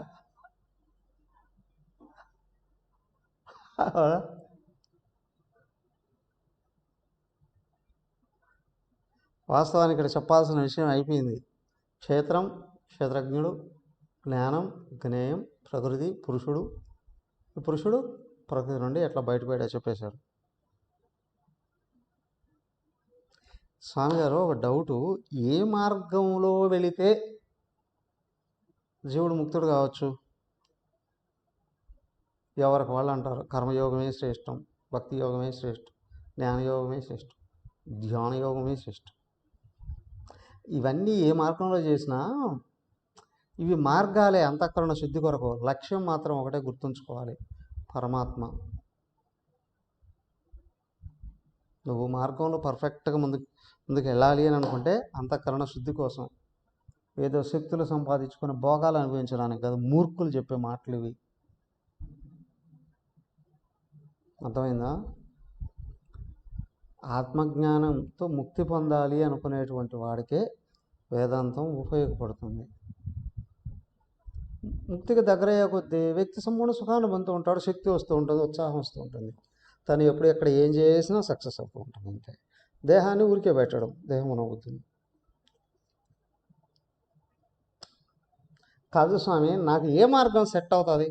వాస్తవానికి ఇక్కడ చెప్పాల్సిన విషయం అయిపోయింది. క్షేత్రం, క్షేత్రజ్ఞుడు, జ్ఞానం, జ్ఞేయం, ప్రకృతి, పురుషుడు. ఈ పురుషుడు ప్రకృతి నుండి ఎట్లా బయటపడా చెప్పేశారు. స్వామి గారు ఒక డౌటు, ఏ మార్గంలో వెళితే జీవుడు ముక్తుడు కావచ్చు? ఎవరికి వాళ్ళు అంటారు కర్మయోగమే శ్రేష్టం, భక్తి యోగమే శ్రేష్టం, జ్ఞానయోగమే శ్రేష్టం, ధ్యానయోగమే శ్రేష్టం. ఇవన్నీ ఏ మార్గంలో చేసినా ఇవి మార్గాలే అంతఃకరణ శుద్ధి కొరకు. లక్ష్యం మాత్రం ఒకటే గుర్తుంచుకోవాలి, పరమాత్మ. నువ్వు మార్గంలో పర్ఫెక్ట్గా ముందుకు వెళ్ళాలి అని అనుకుంటే అంతఃకరణ శుద్ధి కోసం, ఏదో శక్తులు సంపాదించుకొని భోగాలు అనుభవించడానికి కాదు. మూర్ఖులు చెప్పే మాటలు ఇవి. అర్థమైందా? ఆత్మజ్ఞానంతో ముక్తి పొందాలి అనుకునేటువంటి వాడికే వేదాంతం ఉపయోగపడుతుంది. ముక్తికి దగ్గరయ్యే కొద్దీ వ్యక్తి సంపూర్ణ సుఖాన్ని పొందుతూ ఉంటాడు, శక్తి వస్తూ ఉంటుంది, ఉత్సాహం వస్తూ ఉంటుంది. తను ఎప్పుడు ఎక్కడ ఏం చేసినా సక్సెస్ అవుతూ ఉంటుంది. అంతే. దేహాన్ని ఊరికే పెట్టడం, దేహం అనవుతుంది. కాదు స్వామి, నాకు ఏ మార్గం సెట్ అవుతుంది?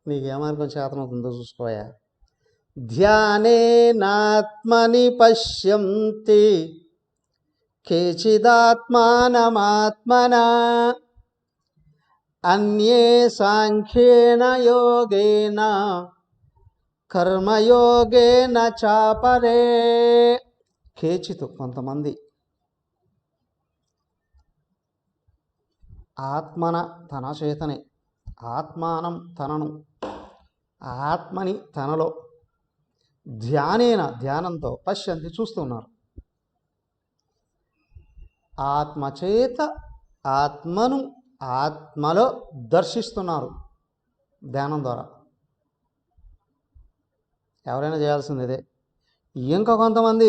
నీకు ఏ మార్గం చేతనవుతుందో చూసుకోయా. ధ్యానేనాత్మని పశ్యంతి కేచిదాత్మానమాత్మనా అన్యే సాంఖ్యేన యోగేన కర్మయోగేన చాపరే. కేచితు కొంతమంది ఆత్మన తన చేతనే, ఆత్మానం తనను, ఆత్మని తనలో, ధ్యానేన ధ్యానంతో, పశ్యంతి చూస్తున్నారు. ఆత్మచేత ఆత్మను ఆత్మలో దర్శిస్తున్నారు ధ్యానం ద్వారా. ఎవరైనా చేయాల్సింది ఇదే. ఇంకా కొంతమంది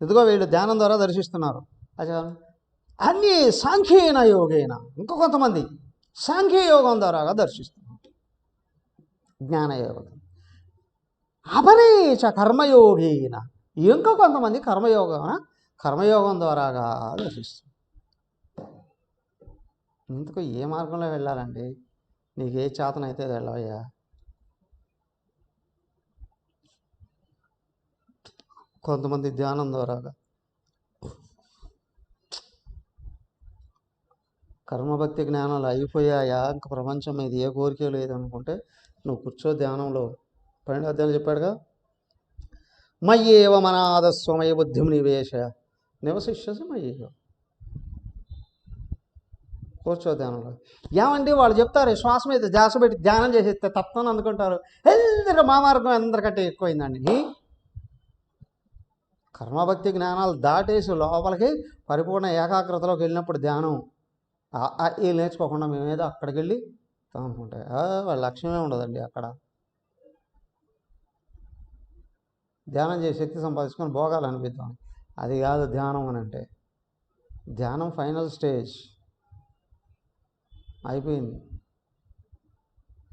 ఇదిగో వీళ్ళు ధ్యానం ద్వారా దర్శిస్తున్నారు. అది అన్ని సాంఖ్యేన యోగేన, ఇంకో కొంతమంది సాంఖ్యయోగం ద్వారా దర్శిస్తున్నారు, జ్ఞానయోగం. అపరేచ కర్మయోగేన, ఇంకా కొంతమంది కర్మయోగం ద్వారాగా దర్శిస్తుంది. ఇందుకు ఏ మార్గంలో వెళ్ళాలండి? నీకు ఏ చేతనైతే వెళ్ళవయ్యా. కొంతమంది ధ్యానం ద్వారాగా, కర్మభక్తి జ్ఞానాలు అయిపోయాయా, ఇంకా ప్రపంచం మీద ఏ కోరిక లేదనుకుంటే నువ్వు కూర్చో ధ్యానంలో. 12వ అధ్యాయం చెప్పాడుగా, మయ్యేవ మనాదస్వమయ బుద్ధిం నివేశ నివశిష్యసి మయ్యేవ. కూర్చో ధ్యానంలో. ఏమండి వాళ్ళు చెప్తారు శ్వాస మీద ధ్యాస పెట్టి ధ్యానం చేసేస్తే తత్వం అందుకుంటారు. ఎందుకంటే మా మార్గం అందరికంటే ఎక్కువైందండి. కర్మభక్తి జ్ఞానాలు దాటేసి లోపలికి పరిపూర్ణ ఏకాగ్రతలోకి వెళ్ళినప్పుడు ధ్యానం ఈ నేర్చుకోకుండా మేమేదో అక్కడికి వెళ్ళి అనుకుంటే వాళ్ళ లక్ష్యమే ఉండదండి అక్కడ. ధ్యానం చేసి శక్తి సంపాదించుకొని భోగాలు అనిపిద్దాం, అది కాదు ధ్యానం అని అంటే. ధ్యానం ఫైనల్ స్టేజ్ అయిపోయింది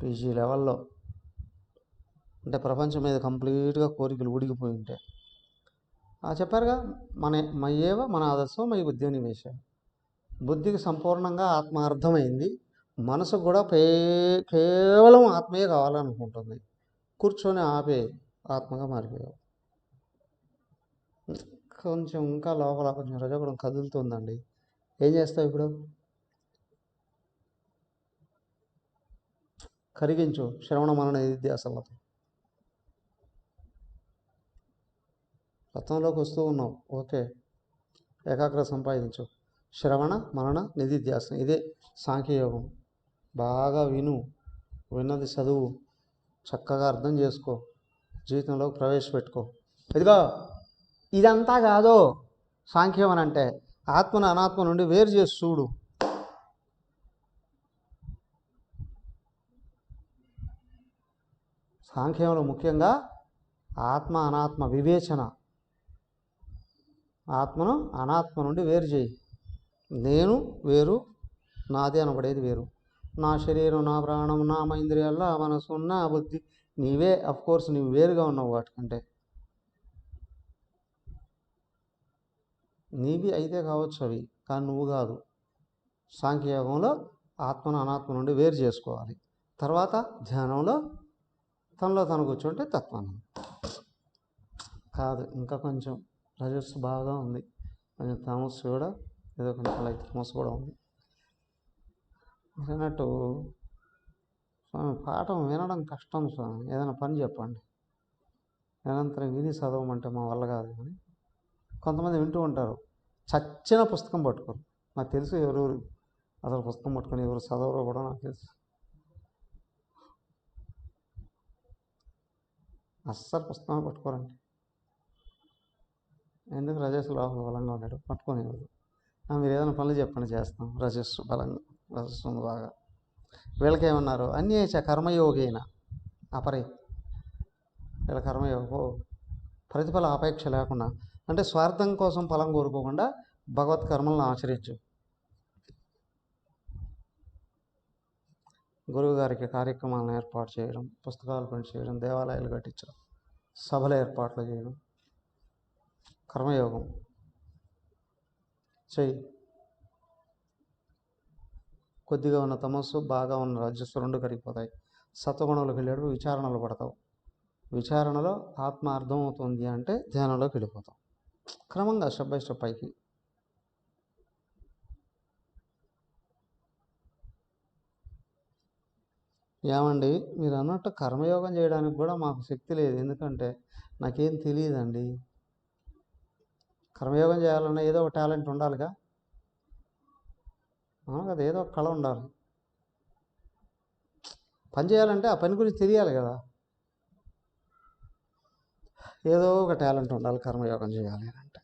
పీజీ లెవెల్లో. అంటే ప్రపంచం మీద కంప్లీట్గా కోరికలు ఉడికిపోయి ఉంటాయి. చెప్పారుగా, మయ్యేవ మన ఆదర్శం మై బుద్ధి అని వేశారు. బుద్ధికి సంపూర్ణంగా ఆత్మ అర్థమైంది, మనసు కూడా కేవలం ఆత్మయే కావాలనుకుంటుంది. కూర్చొని ఆపే ఆత్మగా మారిపోయావు. కొంచెం ఇంకా లోపల కొంచెం రజోగుణం కదులుతుందండి. ఏం చేస్తావు ఇప్పుడు? కరిగించు శ్రవణ మనన నిధిధ్యాసలతో. రత్నంలోకి వస్తూ ఉన్నావు, ఓకే, ఏకాగ్రత సంపాదించు. శ్రవణ మనన నిధిధ్యాసనం, ఇదే సాంఖ్యయోగం. బాగా విను, విన్నది చదువు, చక్కగా అర్థం చేసుకో, జీవితంలోకి ప్రవేశపెట్టుకో. ఇదిగో ఇదంతా కాదు సాంఖ్యం అని అంటే. ఆత్మను అనాత్మ నుండి వేరు చేసి చూడు. సాంఖ్యంలో ముఖ్యంగా ఆత్మ అనాత్మ వివేచన. ఆత్మను అనాత్మ నుండి వేరు చేయి. నేను వేరు, నాదే అనబడేది వేరు. నా శరీరం, నా ప్రాణం, నా ఇంద్రియాల్లో, నా మనసు, నా బుద్ధి నీవే. అఫ్కోర్స్ నీవు వేరుగా ఉన్నావు వాటికంటే. నీవి అయితే కావచ్చు అవి, కానీ నువ్వు కాదు. సాంఖ్యయోగంలో ఆత్మను అనాత్మ నుండి వేరు చేసుకోవాలి. తర్వాత ధ్యానంలో తనలో తను కూర్చుంటే తత్వాన్ని కాదు. ఇంకా కొంచెం రజస్సు బాగా ఉంది, కొంచెం తమస్సు కూడా ఏదో కొంచెం లైట్ తమస్సు కూడా ఉంది. అన్నట్టు స్వామి, పాఠం వినడం కష్టం స్వామి. ఏదైనా పని చెప్పండి. నిరంతరం విని చదవమంటే మా వల్ల కాదు. కానీ కొంతమంది వింటూ ఉంటారు, చచ్చిన పుస్తకం పట్టుకోరు. నాకు తెలుసు ఎవరెవరు అసలు పుస్తకం పట్టుకొని ఎవరు చదవరో కూడా నాకు తెలుసు. అస్సలు పుస్తకం పట్టుకోరండి. ఎందుకు? రజస్సు లోపల బలంగా ఉన్నాడు, పట్టుకొని ఎవరు. మీరు ఏదైనా పనులు చెప్పండి, చేస్తాం. రజస్సు బలంగా, రజస్సు ఉంది బాగా. వీళ్ళకేమన్నారు? అన్యేచ కర్మయోగేన అపరే. వీళ్ళ కర్మయోగో ప్రతిఫల అపేక్ష లేకుండా, అంటే స్వార్థం కోసం ఫలం కోరుకోకుండా భగవత్ కర్మలను ఆచరించు. గురువు గారికి కార్యక్రమాలను ఏర్పాటు చేయడం, పుస్తకాలు ప్రింట్ చేయడం, దేవాలయాలు కట్టించడం, సభల ఏర్పాట్లు చేయడం, కర్మయోగం చెయ్యి. కొద్దిగా ఉన్న తమస్సు, బాగా ఉన్న రజస్సు రెండు కరిగిపోతాయి. సత్వగుణంలోకి వెళ్ళాడు, విచారణలో పడతావు. విచారణలో ఆత్మ అర్థమవుతుంది అంటే ధ్యానంలోకి వెళ్ళిపోతాం. క్రమంగా స్టెప్ బై స్టెప్ పైకి. ఏమండి, మీరు అన్నట్టు కర్మయోగం చేయడానికి కూడా మాకు శక్తి లేదు. ఎందుకంటే నాకేం తెలియదండి. కర్మయోగం చేయాలన్నా ఏదో ఒక టాలెంట్ ఉండాలిగా. కదా, ఏదో ఒక కళ ఉండాలి. పని చేయాలంటే ఆ పని గురించి తెలియాలి కదా. ఏదో ఒక టాలెంట్ ఉండాలి కర్మయోగం చేయాలి అని అంటే.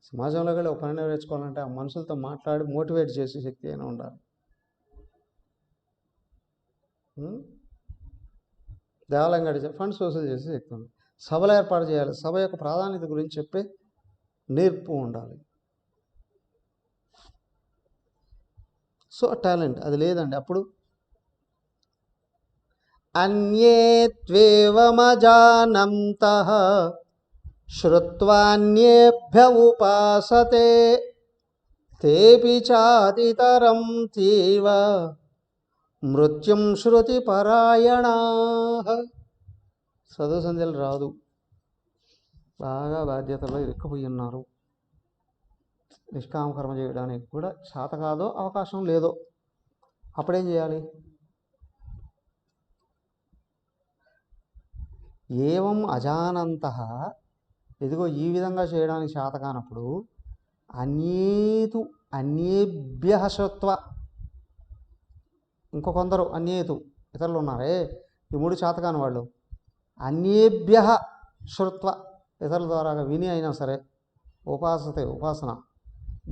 సమాజంలో కూడా ఒక పని నేర్చుకోవాలంటే ఆ మనుషులతో మాట్లాడి మోటివేట్ చేసే శక్తి అయినా ఉండాలి. దేవాలయం గడిచే ఫండ్స్ వసూలు చేసే శక్తి ఉంది. సభలు ఏర్పాటు చేయాలి, సభ యొక్క ప్రాధాన్యత గురించి చెప్పే నేర్పు ఉండాలి. సో టాలెంట్ అది లేదండి. అప్పుడు అన్యే త్వేవమజానంతః శ్రుత్వాన్యేభ్య ఉపాసతే తేపి చాతితరం తీవ మృత్యుం శృతి పరాయణాః. చదువు సంధ్యలు రాదు, బాగా బాధ్యతలో ఇరుక్కుపోయి ఉన్నారు. నిష్కామకర్మ చేయడానికి కూడా శాత కాదో, అవకాశం లేదో, అప్పుడేం చేయాలి? ఏవం అజానంతః, ఇదిగో ఈ విధంగా చేయడానికి శాత కానప్పుడు అన్యేభ్య శ్రుత్వ, ఇంకొందరు అన్యేతు ఇతరులు ఉన్నారే, ఈ మూడు శాతకాని వాళ్ళు అన్యేభ్య శ్రుత్వ, ఇతరుల ద్వారా విని అయినా సరే ఉపాసన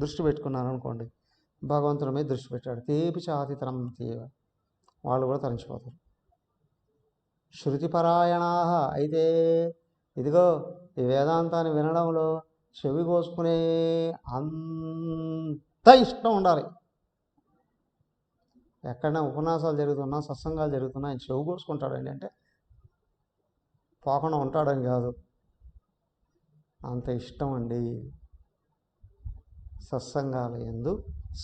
దృష్టి పెట్టుకున్నారు అనుకోండి, భగవంతుడి మీద దృష్టి పెట్టాడు. తేపి చాతితరం తీవ, వాళ్ళు కూడా తరించిపోతారు. శృతిపరాయణా, అయితే ఇదిగో ఈ వేదాంతాన్ని వినడంలో చెవి కోసుకునే అంత ఇష్టం ఉండాలి. ఎక్కడైనా ఉపన్యాసాలు జరుగుతున్నా, సత్సంగాలు జరుగుతున్నా ఆయన చెవి కోసుకుంటాడండి అంటే పోకుండా ఉంటాడని కాదు, అంత ఇష్టం అండి. సత్సంగాల యందు,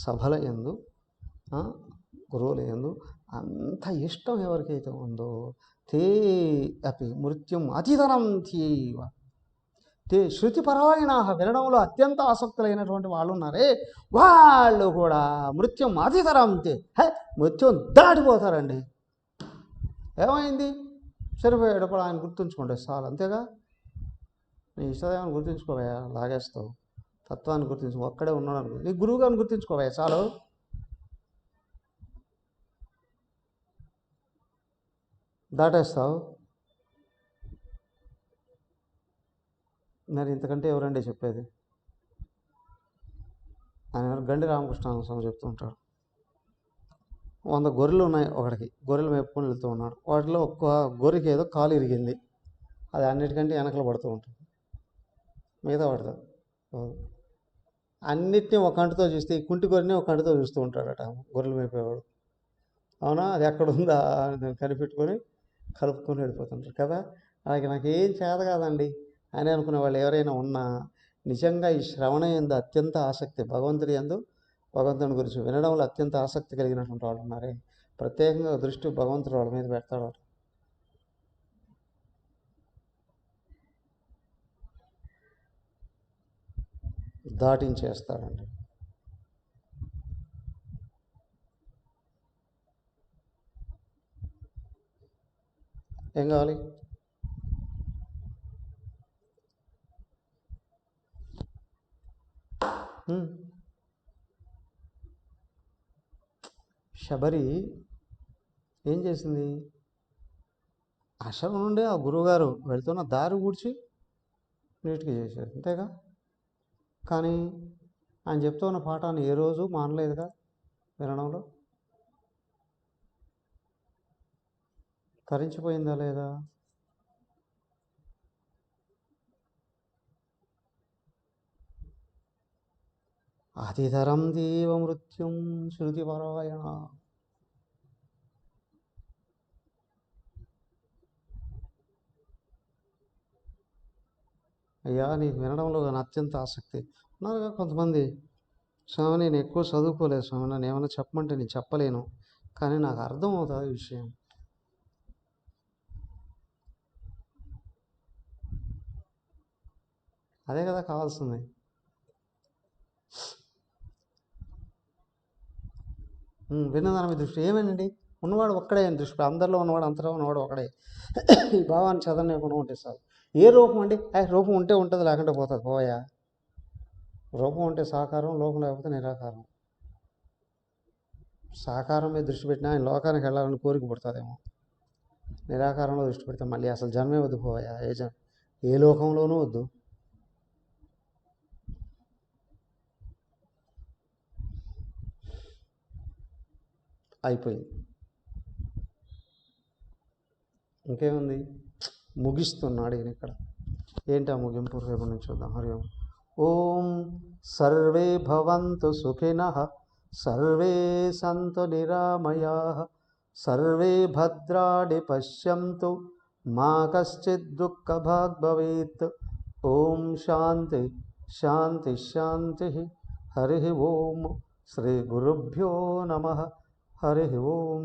సభల యందు, గురువుల యందు అంత ఇష్టం ఎవరికైతే ఉందో తే అపి మృత్యుం అతితరం తీవ, తే శృతిపరాయణ, వినడంలో అత్యంత ఆసక్తులైనటువంటి వాళ్ళు ఉన్నారే, వాళ్ళు కూడా మృత్యుం అతితరం తే, మృత్యుం దాటిపోతారండి. ఏమైంది, చనిపోయాడు కూడా ఆయన గుర్తుంచుకోండి చాలు, అంతేగా. నీ ఇష్టదేవాన్ని గుర్తుంచుకోవా, లాగేస్తావు. తత్వాన్ని గుర్తించుకో, ఒక్కడే ఉన్నాడు అనుకో, నీ గురువు గారిని గుర్తించుకోవా చాలు. దాటేస్తావు. మరి ఇంతకంటే ఎవరండి చెప్పేది? ఆయన గండి రామకృష్ణ స్వామి చెప్తూ ఉంటాడు, 100 గొర్రెలు ఉన్నాయి ఒకడికి, గొర్రెలు మేపుకొని వెళ్తూ ఉన్నాడు. వాటిలో ఒక్క గొర్రెకి ఏదో కాలు ఇరిగింది, అది అన్నిటికంటే వెనకలు పడుతూ ఉంటుంది, మిగతా పడుతుంది. అన్నిటినీ ఒక కంటితో చూస్తే ఈ కుంటి గొర్రెని ఒక కంటితో చూస్తూ ఉంటాడట గొర్రెలు మేపేవాడు. అవునా, అది ఎక్కడ ఉందా అని కనిపెట్టుకొని కలుపుకొని వెళ్ళిపోతుంటారు కదా. అలాగే నాకేం చేత కాదండి అని అనుకునే వాళ్ళు ఎవరైనా ఉన్నా, నిజంగా ఈ శ్రవణ యందు అత్యంత ఆసక్తి, భగవంతుడి యందు, భగవంతుని గురించి వినడంలో అత్యంత ఆసక్తి కలిగినటువంటి వాళ్ళు ఉన్నారే, ప్రత్యేకంగా దృష్టి భగవంతుడు వాళ్ళ మీద పెడతాడు, దాటించేస్తాడండి. ఏం కావాలి? శబరి ఏం చేసింది, ఆశ్రమం నుండి ఆ గురువుగారు వెళ్తున్న దారి ఊడ్చి నీట్గా చేశారు, అంతేగా. కానీ ఆయన చెప్తున్న పాఠాన్ని ఏ రోజు మానలేదుగా వినడంలో. తరించిపోయిందా లేదా? అతితరం దేవ మృత్యుం శృతిపరాయణ. అయ్యా నీకు వినడంలో కానీ అత్యంత ఆసక్తి ఉన్నారుగా కొంతమంది, స్వామి నేను ఎక్కువ చదువుకోలేదు స్వామి, నన్ను ఏమైనా చెప్పమంటే నేను చెప్పలేను, కానీ నాకు అర్థం అవుతుంది విషయం. అదే కదా కావాల్సింది. విన్నదాని మీద దృష్టి ఏమేనండి, ఉన్నవాడు ఒక్కడే అని దృష్టి, అందరిలో ఉన్నవాడు అంతలో ఉన్నవాడు ఒకడే. ఈ భావాన్ని చదవలేకుండా ఉంటే సార్ ఏ రూపం అండి, రూపం ఉంటే ఉంటుంది లేకుంటే పోతుంది, పోయా. రూపం ఉంటే సాకారం, లోకం లేకపోతే నిరాకారం. సాకారం మీద దృష్టి పెట్టినా ఆయన లోకానికి వెళ్ళాలని కోరిక పుడుతుందేమో, నిరాకారంలో దృష్టి పెడితే మళ్ళీ అసలు జన్మే వద్దు, పోయా, ఏ లోకంలోనూ వద్దు. అయిపోయింది, ఇంకేముంది, ముగిస్తున్నాడు ఈయన ఇక్కడ. ఏంటి ఆ ముగింపు, రేపు నుంచి చూద్దాం. హరి ఓం. ఓం సర్వే భవంతు సుఖినః, సర్వే సంతు నిరామయాః, సర్వే భద్రాణి పశ్యంతు మా కశ్చిద్ దుఃఖభాగ్ భవేత్. ఓం శాంతి శాంతి శాంతి. హరి ఓం. శ్రీ గురుభ్యో నమః. హరి ఓం.